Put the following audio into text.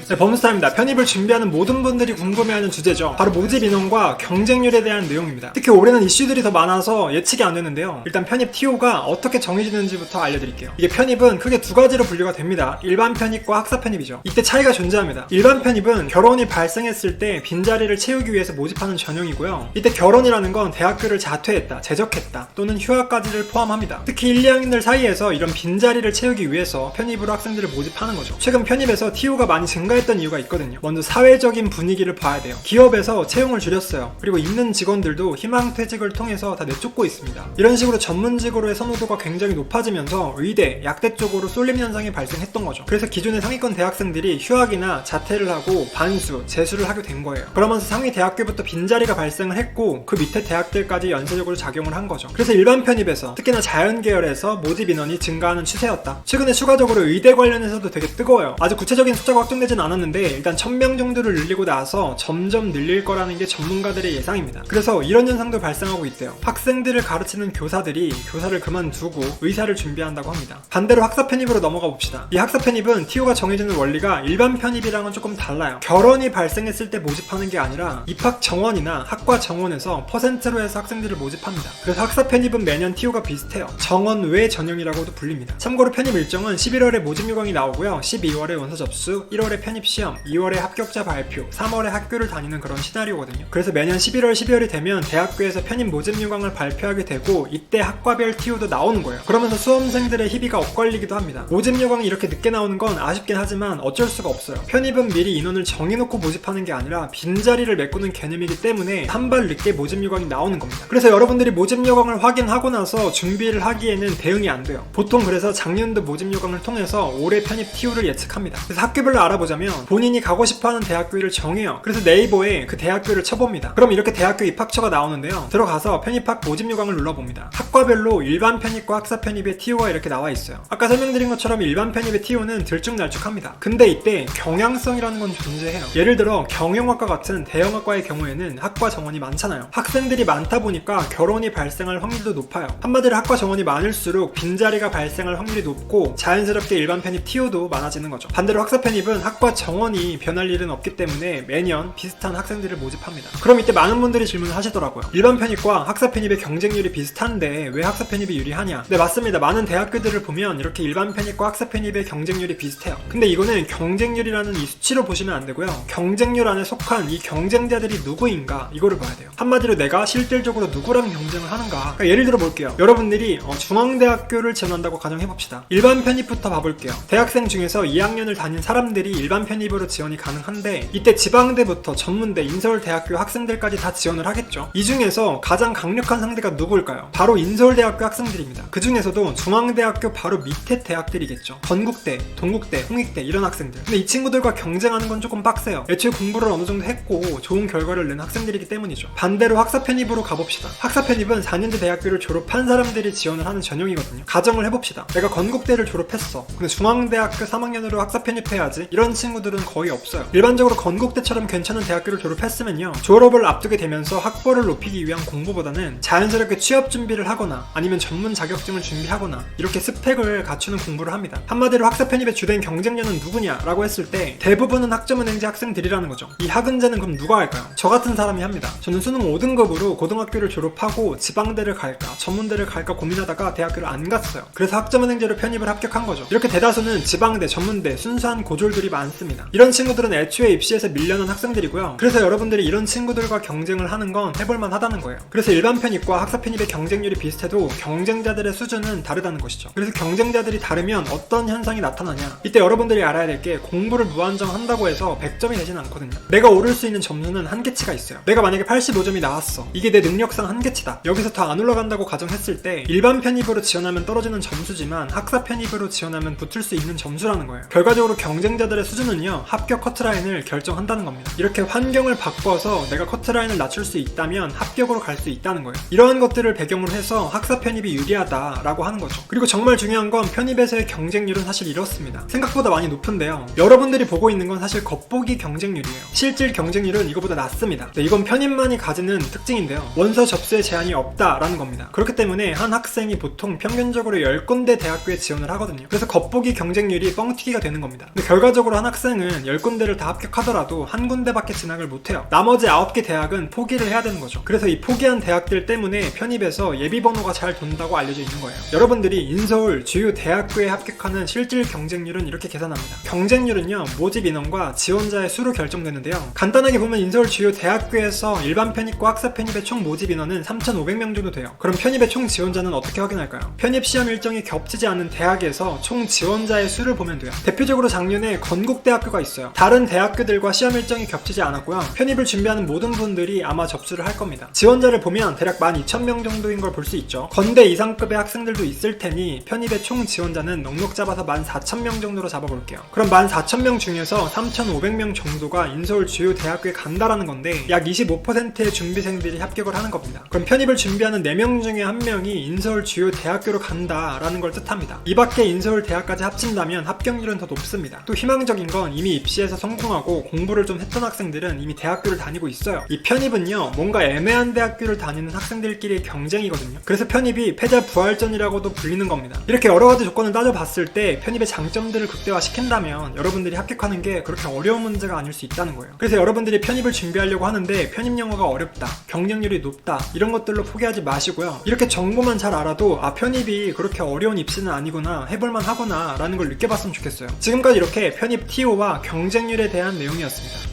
네, 범스타입니다. 편입을 준비하는 모든 분들이 궁금해하는 주제죠. 바로 모집 인원과 경쟁률에 대한 내용입니다. 특히 올해는 이슈들이 더 많아서 예측이 안 되는데요. 일단 편입 TO가 어떻게 정해지는지부터 알려드릴게요. 이게 편입은 크게 두 가지로 분류가 됩니다. 일반 편입과 학사 편입이죠. 이때 차이가 존재합니다. 일반 편입은 결혼이 발생했을 때 빈자리를 채우기 위해서 모집하는 전형이고요. 이때 결혼이라는 건 대학교를 자퇴했다, 재적했다 또는 휴학까지를 포함합니다. 특히 1, 2학년들 사이에서 이런 빈자리를 채우기 위해서 편입으로 학생들을 모집하는 거죠. 최근 편입에서 TO가 많이 증가했던 이유가 있거든요. 먼저 사회적인 분위기를 봐야 돼요. 기업에서 채용을 줄였어요. 그리고 있는 직원들도 희망퇴직을 통해서 다 내쫓고 있습니다. 이런 식으로 전문직으로의 선호도가 굉장히 높아지면서 의대, 약대 쪽으로 쏠림 현상이 발생했던 거죠. 그래서 기존의 상위권 대학생들이 휴학이나 자퇴를 하고 반수, 재수를 하게 된 거예요. 그러면서 상위 대학교부터 빈자리가 발생을 했고 그 밑에 대학들까지 연쇄적으로 작용을 한 거죠. 그래서 일반 편입에서 특히나 자연계열에서 모집 인원이 증가하는 추세였다. 최근에 추가적으로 의대 관련해서도 되게 뜨거워요. 아직 구체적인 숫자가 확정되진 않았는데 일단 1000명 정도를 늘리고 나서 점점 늘릴 거라는 게 전문가들의 예상입니다. 그래서 이런 현상도 발생하고 있대요. 학생들을 가르치는 교사들이 교사를 그만두고 의사를 준비한다고 합니다. 반대로 학사 편입으로 넘어가 봅시다. 이 학사 편입은 TO가 정해지는 원리가 일반 편입이랑은 조금 달라요. 결혼이 발생했을 때 모집하는 게 아니라 입학 정원이나 학과 정원에서 퍼센트로 해서 학생들을 모집합니다. 그래서 학사 편입은 매년 TO가 비슷해요. 정원 외 전형이라고도 불립니다. 참고로 편입 일정은 11월에 모집 요강이 나오고요. 12월에 원서 접수, 1월에 편입 시험, 2월에 합격자 발표, 3월에 학교를 다니는 그런 시나리오거든요. 그래서 매년 11월, 12월이 되면 대학교에서 편입 모집 요강을 발표하게 되고 이때 학과별 TO도 나오는 거예요. 그러면서 수험생들의 희비가 엇갈리기도 합니다. 모집 요강이 이렇게 늦게 나오는 건 아쉽긴 하지만 어쩔 수가 없어요. 편입은 미리 인원을 정해놓고 모집하는 게 아니라 빈자리를 메꾸는 개념이기 때문에 한 발 늦게 모집 요강이 나오는 겁니다. 그래서 여러분들이 모집 요강을 확인하고 나서 준비를 하기에는 대응이 안 돼요. 보통 그래서 작년도 모집 요강을 통해서 올해 편입 TO를 예측합니다. 그래서 학교별로 알아보자면 본인이 가고 싶어하는 대학교를 정해요. 그래서 네이버에 그 대학교를 쳐봅니다. 그럼 이렇게 대학교 입학처가 나오는데요. 들어가서 편입학 모집 요강을 눌러봅니다. 학과별로 일반 편입과 학사 편입의 TO가 이렇게 나와 있어요. 아까 설명드린 것처럼 일반 편입의 TO는 들쭉날쭉합니다. 근데 이때 경향성이라는 건 존재해요. 예를 들어 경영학과 같은 대형학과의 경우에는 학과 정원이 많잖아요. 학생들이 많다 보니까 결혼이 발생할 확률도 높아요. 한마디로 학과 정원이 많을수록 빈자리가 발생할 확률이 높고 자연스럽게 일반 편입 TO도 많아지는 거죠. 반대로 학사 편입은 학과 정원이 변할 일은 없기 때문에 매년 비슷한 학생들을 모집합니다. 그럼 이때 많은 분들이 질문을 하시더라고요. 일반 편입과 학사 편입의 경쟁률이 비슷한데 왜 학사 편입이 유리하냐? 네, 맞습니다. 많은 대학교들을 보면 이렇게 일반 편입과 학사 편입의 경쟁률이 비슷해요. 근데 이거는 경쟁률이라는 이 수치로 보시면 안 되고요. 경쟁률 안에 속한 이 경쟁자들이 누구인가 이거를 봐야 돼요. 한마디로 내가 실질적으로 누구랑 경쟁을 하는가. 그러니까 예를 들어 볼게요. 여러분들이 중앙대학교를 지원한다고 가정해봅시다. 일반 편입부터 봐볼게요. 대학생 중에서 2학년을 다닌 사람들이 일반 편입으로 지원이 가능한데 이때 지방대부터 전문대, 인서울대학교 학생들까지 다 지원을 하겠죠. 이 중에서 가장 강력한 상대가 누구일까요? 바로 인서울대학교 학생들입니다. 그 중에서도 중앙대학교 바로 밑에 대학들이겠죠. 건국대, 동국대, 홍익대 이런 학생들. 근데 이 친구들과 경쟁하는 건 조금 빡세요. 애초에 공부를 어느 정도 했고 좋은 결과를 낸 학생들이기 때문이죠. 반대로 학사 편입으로 가봅시다. 학사 편입은 4년제 대학교를 졸업한 사람들이 지원을 하는 전형이거든요. 가정을 해봅시다. 내가 건국대를 졸업했어. 근데 중앙대학교 3학년으로 학사 편입해야지. 이런 친구들은 거의 없어요. 일반적으로 건국대처럼 괜찮은 대학교를 졸업했으면요. 졸업을 앞두게 되면서 학벌을 높이기 위한 공부보다는 자연스럽게 취업 준비를 하거나 아니면 전문 자격증을 준비하거나 이렇게 스펙을 갖추는 공부를 합니다. 한마디로 학사 편입의 주된 경쟁자는 누구냐라고 했을 때 대부분은 학점은행제 학생들이라는 거죠. 이 학은제는 그럼 누가 할까요? 저 같은 사람이 합니다. 저는 수능 5등급으로 고등학교를 졸업하고 지방대를 갈까 전문대를 갈까 고민하다가 대학교를 안 갔어요. 그래서 학점은행제로 편입을 합격한 거죠. 이렇게 대다수는 지방대, 전문대, 순수한 고졸들이 많습니다. 이런 친구들은 애초에 입시에서 밀려난 학생들이고요. 그래서 여러분들이 이런 친구들과 경쟁을 하는 건 해볼만 하다는 거예요. 그래서 일반 편입과 학사 편입의 경쟁률이 비슷해도 경쟁자들의 수준은 다르다는 것이죠. 그래서 경쟁자들이 다르면 어떤 현상이 나타나냐? 이때 여러분들이 알아야 될 게 공부를 무한정 한다고 해서 100점이 되지는 않거든요. 내가 오를 수 있는 점수는 한계치가 있어요. 내가 만약에 85점이 나왔어. 이게 내 능력상 한계치다. 여기서 더 안 올라간다고 가정했을 때 일반 편입으로 지원하면 떨어지는 점수지만 학사 편입으로 지원하면 붙을 수 있는 점수라는 거예요. 결과적으로 경쟁자들의 수준은요, 합격 커트라인을 결정한다는 겁니다. 이렇게 환경을 바꿔서 내가 커트라인을 낮출 수 있다면 합격으로 갈 수 있다는 거예요. 이러한 것들을 배경으로 해서 학사 편입이 유리하다라고 하는 거죠. 그리고 정말 중요한 건 편입에서의 경쟁률은 사실 이렇습니다. 생각보다 많이 높은데요. 여러분들이 보고 있는 건 사실 겉보기 경쟁률이에요. 실질 경쟁률은 이거보다 낮습니다. 네, 이건 편입만이 가지는 특징인데요. 원서 접수에 제한이 없다라는 겁니다. 그렇기 때문에 한 학생이 보통 평균적으로 10군데 대학교에 지원을 하거든요. 그래서 겉보기 경쟁률이 뻥튀기가 되는 겁니다. 근데 결과적으로 한 학생은 10군데를 다 합격하더라도 한 군데밖에 진학을 못해요. 나머지 9개 대학은 포기를 해야 되는 거죠. 그래서 이 포기한 대학들 때문에 편입에서 예비번호가 잘 돈다고 알려져 있는 거예요. 여러분들이 인서울 주요 대학교에 합격하는 실질 경쟁률은 이렇게 계산합니다. 경쟁률은요, 모집 인원과 지원자의 수로 결정되는데요. 간단하게 보면 인서울 주요 대학교에서 일반 편입과 학사 편입의 총 모집 인원은 3,500명 정도 돼요. 그럼 편입의 총 지원자는 어떻게 확인할까요? 편입 시험 일정이 겹치지 않는 대학에서 총 지원자의 수를 보면 돼요. 대표적으로 작년에 건국대학교가 있어요. 다른 대학교들과 시험 일정이 겹치지 않았고요. 편입을 준비하는 모든 분들이 아마 접수를 할 겁니다. 지원자를 보면 대략 12,000명 정도인 걸 볼 수 있죠. 건대 이상급의 학생들도 있을 테니 편입의 총 지원자는 넉넉 잡아서 14,000명 정도로 잡아볼게요. 그럼 14,000명 중에서 3,500명 정도가 인서울 주요 대학교에 간다라는 건데 약 25%의 준비생들이 합격을 하는 겁니다. 그럼 편입을 준비하는 4명 중에 1명이 인서울 주요 대학교로 간다라는 걸 뜻합니다. 이 밖에 인서울 대학까지 합친다면 합격률은 더 높습니다. 또 희망적인 건 이미 입시에서 성공하고 공부를 좀 했던 학생들은 이미 대학교를 다니고 있어요. 이 편입은요, 뭔가 애매한 대학교를 다니는 학생들끼리의 경쟁이거든요. 그래서 편입이 패자 부활전이라고도 불리는 겁니다. 이렇게 여러 가지 조건을 따져봤을 때 편입의 장점들을 극대화시킨다면 여러분들이 합격하는 게 그렇게 어려운 문제가 아닐 수 있다는 거예요. 그래서 여러분들이 편입을 준비하려고 하는데 편입 영어가 어렵다, 경쟁률이 높다, 이런 것들로 포기하지 마시고요. 이렇게 정보만 잘 알아도 편입이 그렇게 어려운 입시는 아니구나, 해볼만 하구나 라는 걸 느껴봤으면 좋겠어요. 지금까지 이렇게 편입 TO와 경쟁률에 대한 내용이었습니다.